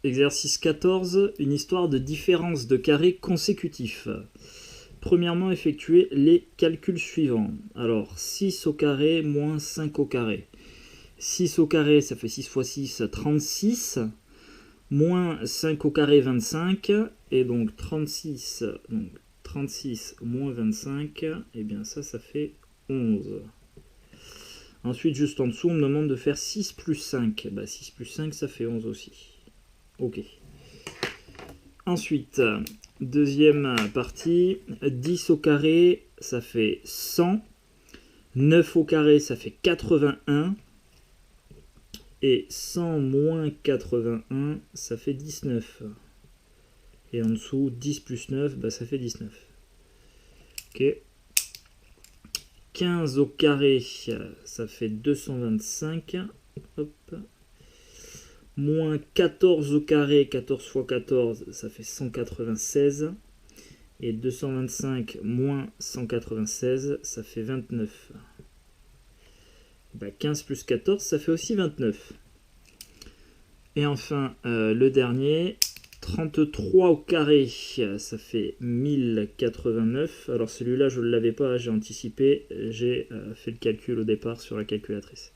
exercice 14, une histoire de différence de carrés consécutifs. Premièrement, effectuer les calculs suivants. Alors, 6 au carré moins 5 au carré. 6 au carré, ça fait 6 fois 6, 36. Moins 5 au carré, 25. Et donc 36, moins 25, et bien ça fait 11. Ensuite, juste en dessous, on me demande de faire 6 plus 5. 6 plus 5, ça fait 11 aussi. Ok. Ensuite, deuxième partie, 10 au carré, ça fait 100. 9 au carré, ça fait 81. Et 100 moins 81, ça fait 19. Et en dessous, 10 plus 9, ça fait 19. Ok. 15 au carré, ça fait 225. Hop. Moins 14 au carré, 14 fois 14, ça fait 196. Et 225 moins 196, ça fait 29. 15 plus 14, ça fait aussi 29. Et enfin, le dernier, 33 au carré, ça fait 1089. Alors celui-là, je ne l'avais pas, j'ai anticipé, j'ai fait le calcul au départ sur la calculatrice.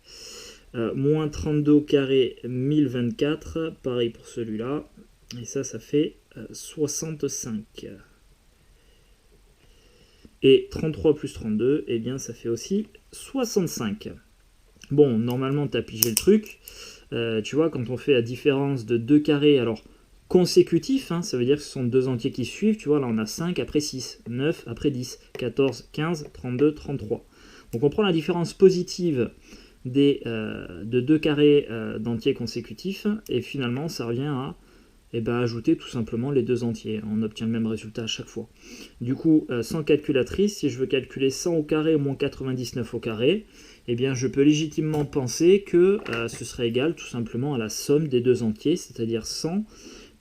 Moins 32 au carré, 1024. Pareil pour celui-là. Et ça fait 65. Et 33 plus 32, eh bien ça fait aussi 65. Bon, normalement, tu as pigé le truc. Tu vois, quand on fait la différence de deux carrés, alors consécutifs, ça veut dire que ce sont deux entiers qui suivent. Tu vois, là, on a 5 après 6, 9 après 10, 14, 15, 32, 33. Donc, on prend la différence positive de deux carrés d'entiers consécutifs, et finalement, ça revient à ajouter tout simplement les deux entiers. On obtient le même résultat à chaque fois. Du coup, sans calculatrice, si je veux calculer 100 au carré moins 99 au carré, eh bien, je peux légitimement penser que ce serait égal tout simplement à la somme des deux entiers, c'est-à-dire 100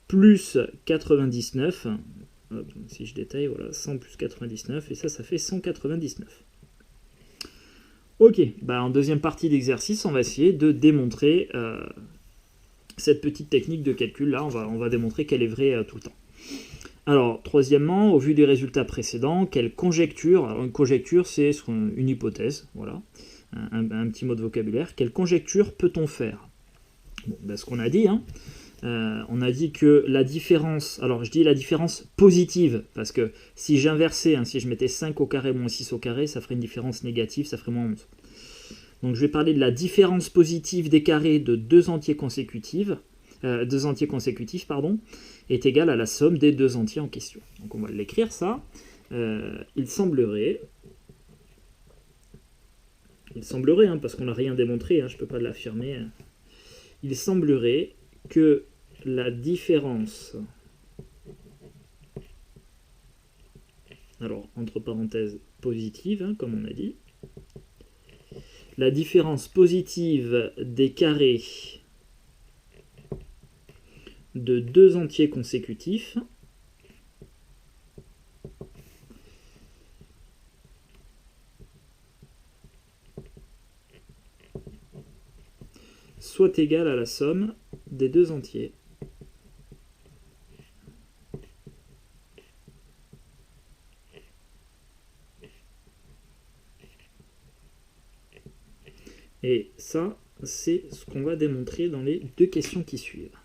plus 99. Hop, si je détaille, voilà, 100 plus 99, et ça fait 199. Ok, en deuxième partie d'exercice, on va essayer de démontrer cette petite technique de calcul. Là, on va démontrer qu'elle est vraie tout le temps. Alors, troisièmement, au vu des résultats précédents, quelle conjecture, alors une conjecture, c'est une hypothèse, voilà, un petit mot de vocabulaire, quelle conjecture peut-on faire? Bon, ce qu'on a dit, on a dit que la différence, alors je dis la différence positive, parce que si j'inversais, si je mettais 5 au carré moins 6 au carré, ça ferait une différence négative, ça ferait moins 11. Donc je vais parler de la différence positive des carrés de deux entiers consécutifs, est égale à la somme des deux entiers en question. Donc on va l'écrire ça. Il semblerait, parce qu'on n'a rien démontré, je ne peux pas l'affirmer, il semblerait que la différence, alors entre parenthèses positive, comme on a dit, la différence positive des carrés de deux entiers consécutifs soit égale à la somme des deux entiers. Et ça, c'est ce qu'on va démontrer dans les deux questions qui suivent.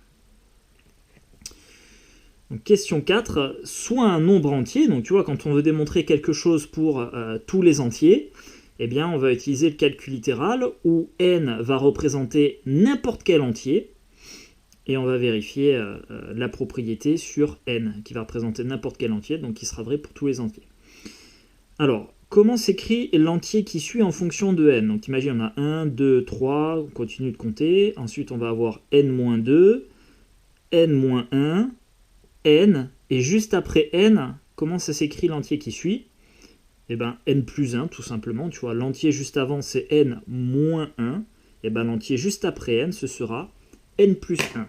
Donc, question 4, soit un nombre entier, donc tu vois, quand on veut démontrer quelque chose pour tous les entiers, eh bien on va utiliser le calcul littéral, où n va représenter n'importe quel entier, et on va vérifier la propriété sur n, qui va représenter n'importe quel entier, donc qui sera vrai pour tous les entiers. Alors, comment s'écrit l'entier qui suit en fonction de n? Donc imagine on a 1, 2, 3, on continue de compter, ensuite on va avoir n-2, n-1, n, et juste après n, comment ça s'écrit l'entier qui suit? N plus 1 tout simplement, tu vois, l'entier juste avant c'est n moins 1, et l'entier juste après n ce sera n plus 1.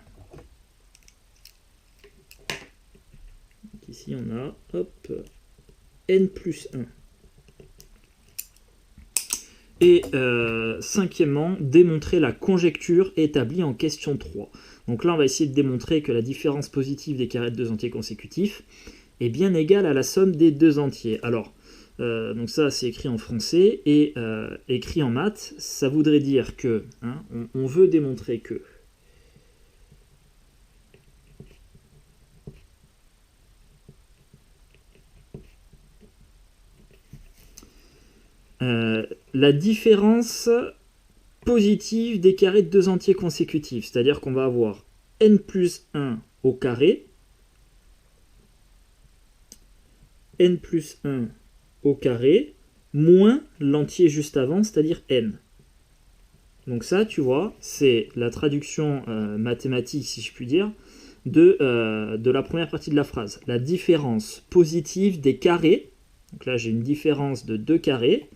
Donc ici on a, n plus 1. Et cinquièmement, démontrer la conjecture établie en question 3. Donc là, on va essayer de démontrer que la différence positive des carrés de deux entiers consécutifs est bien égale à la somme des deux entiers. Alors, donc ça, c'est écrit en français, et écrit en maths, ça voudrait dire que, hein, on veut démontrer que la différence positive des carrés de deux entiers consécutifs, c'est-à-dire qu'on va avoir n plus 1 au carré, n plus 1 au carré, moins l'entier juste avant, c'est-à-dire n. Donc ça, tu vois, c'est la traduction mathématique, si je puis dire, de la première partie de la phrase. La différence positive des carrés, donc là j'ai une différence de 2 carrés,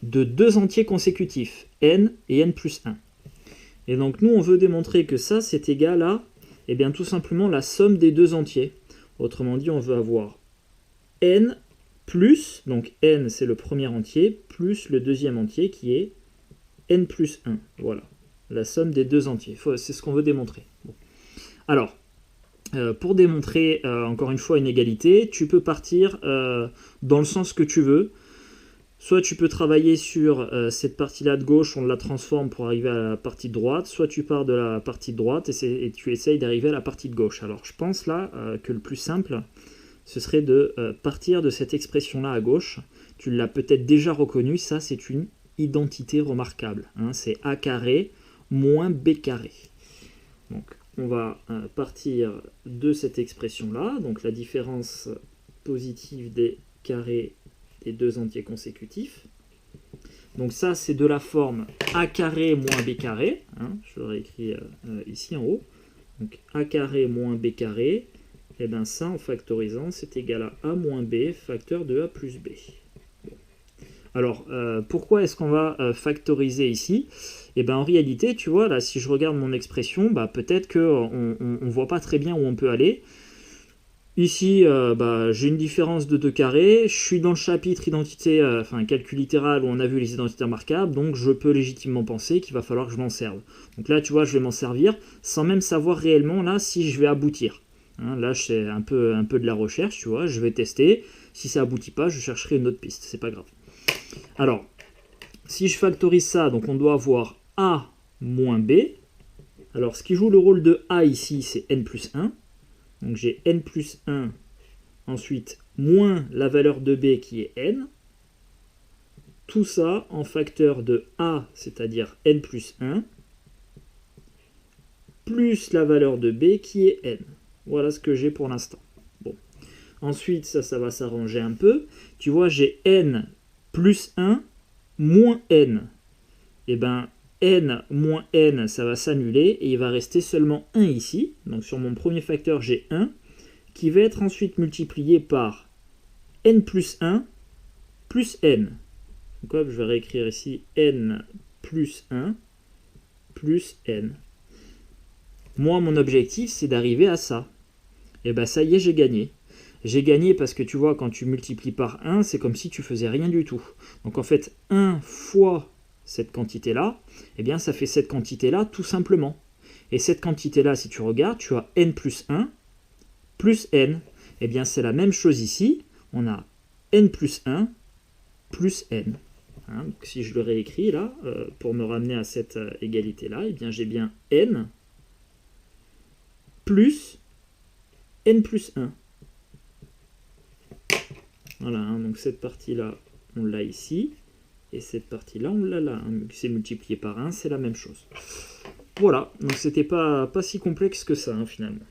de deux entiers consécutifs, n et n plus 1. Et donc nous, on veut démontrer que ça, c'est égal à, eh bien, tout simplement la somme des deux entiers. Autrement dit, on veut avoir n plus, donc n c'est le premier entier, plus le deuxième entier qui est n plus 1. Voilà, la somme des deux entiers. C'est ce qu'on veut démontrer. Bon. Alors, pour démontrer, encore une fois, une égalité, tu peux partir dans le sens que tu veux. Soit tu peux travailler sur cette partie-là de gauche, on la transforme pour arriver à la partie de droite, soit tu pars de la partie de droite et tu essayes d'arriver à la partie de gauche. Alors je pense là que le plus simple, ce serait de partir de cette expression-là à gauche. Tu l'as peut-être déjà reconnue, ça c'est une identité remarquable. Hein, c'est a carré moins b carré. Donc on va partir de cette expression-là, donc la différence positive des carrés des deux entiers consécutifs. Donc ça, c'est de la forme a carré moins b carré. Hein, je l'aurais écrit ici en haut. Donc a carré moins b carré. Et bien ça, en factorisant, c'est égal à a moins b facteur de a plus b. Bon. Alors, pourquoi est-ce qu'on va factoriser ici? Et bien en réalité, tu vois, là, si je regarde mon expression, bah, peut-être qu'on ne voit pas très bien où on peut aller. Ici, j'ai une différence de 2 carrés, je suis dans le chapitre identité, calcul littéral où on a vu les identités remarquables, donc je peux légitimement penser qu'il va falloir que je m'en serve. Donc là, tu vois, je vais m'en servir sans même savoir réellement là si je vais aboutir. Hein, là, c'est un peu de la recherche, tu vois, je vais tester. Si ça aboutit pas, je chercherai une autre piste, c'est pas grave. Alors, si je factorise ça, donc on doit avoir a moins b. Alors, ce qui joue le rôle de a ici, c'est n plus 1. Donc j'ai n plus 1, ensuite moins la valeur de b qui est n. Tout ça en facteur de a, c'est-à-dire n plus 1, plus la valeur de b qui est n. Voilà ce que j'ai pour l'instant. Bon. Ensuite, ça va s'arranger un peu. Tu vois, j'ai n plus 1 moins n. Et bien, n moins n, ça va s'annuler et il va rester seulement 1 ici. Donc sur mon premier facteur, j'ai 1 qui va être ensuite multiplié par n plus 1 plus n. Donc hop, je vais réécrire ici n plus 1 plus n. Moi, mon objectif, c'est d'arriver à ça. Et bien ça y est, j'ai gagné. J'ai gagné parce que tu vois, quand tu multiplies par 1, c'est comme si tu faisais rien du tout. Donc en fait, 1 fois cette quantité-là, eh bien ça fait cette quantité-là tout simplement. Et cette quantité-là, si tu regardes, tu as n plus 1 plus n. Eh bien c'est la même chose ici, on a n plus 1 plus n. Hein, donc si je le réécris là, pour me ramener à cette égalité-là, eh bien j'ai bien n plus n plus 1. Voilà, hein, donc cette partie-là, on l'a ici. Et cette partie-là, on l'a là. Hein. C'est multiplié par 1, c'est la même chose. Voilà, donc c'était pas si complexe que ça, hein, finalement.